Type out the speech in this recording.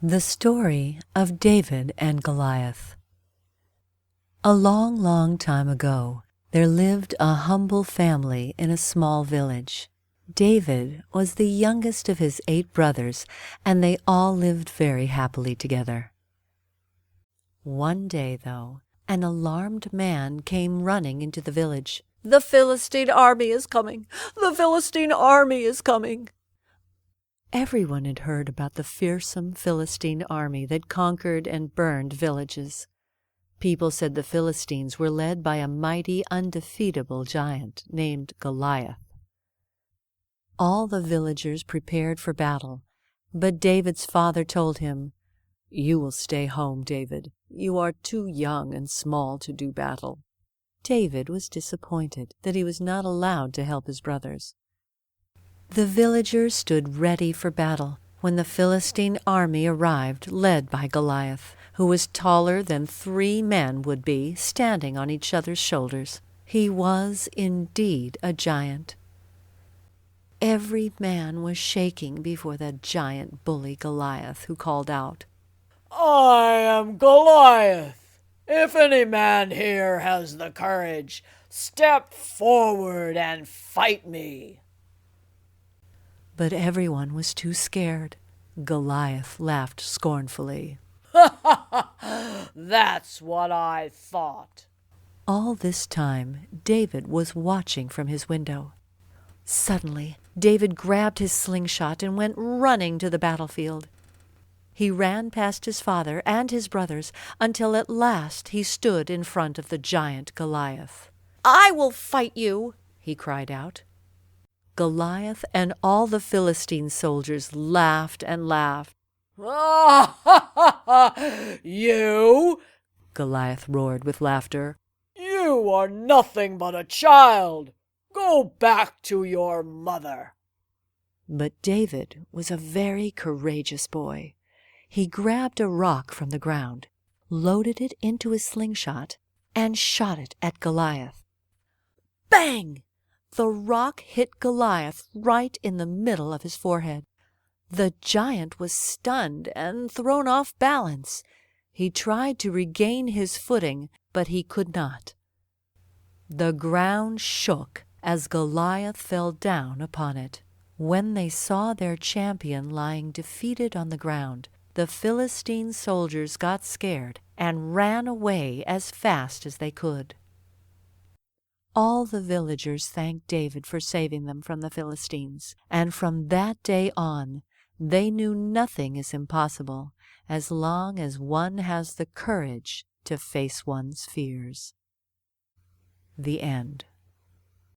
The Story of David and Goliath. A long, long time ago, there lived a humble family in a small village. David was the youngest of his 8 brothers, and they all lived very happily together. One day, though, an alarmed man came running into the village. "The Philistine army is coming! The Philistine army is coming!" Everyone had heard about the fearsome Philistine army that conquered and burned villages. People said the Philistines were led by a mighty, undefeatable giant named Goliath. All the villagers prepared for battle, but David's father told him, "You will stay home, David. You are too young and small to do battle." David was disappointed that he was not allowed to help his brothers. The villagers stood ready for battle when the Philistine army arrived, led by Goliath, who was taller than 3 men would be, standing on each other's shoulders. He was indeed a giant. Every man was shaking before the giant bully Goliath, who called out, "I am Goliath. If any man here has the courage, step forward and fight me." But everyone was too scared. Goliath laughed scornfully. "That's what I thought." All this time, David was watching from his window. Suddenly, David grabbed his slingshot and went running to the battlefield. He ran past his father and his brothers until at last he stood in front of the giant Goliath. "I will fight you," he cried out. Goliath and all the Philistine soldiers laughed and laughed. "You?" Goliath roared with laughter. "You are nothing but a child. Go back to your mother." But David was a very courageous boy. He grabbed a rock from the ground, loaded it into his slingshot, and shot it at Goliath. Bang! The rock hit Goliath right in the middle of his forehead. The giant was stunned and thrown off balance. He tried to regain his footing, but he could not. The ground shook as Goliath fell down upon it. When they saw their champion lying defeated on the ground, the Philistine soldiers got scared and ran away as fast as they could. All the villagers thanked David for saving them from the Philistines, and from that day on, they knew nothing is impossible as long as one has the courage to face one's fears. The end.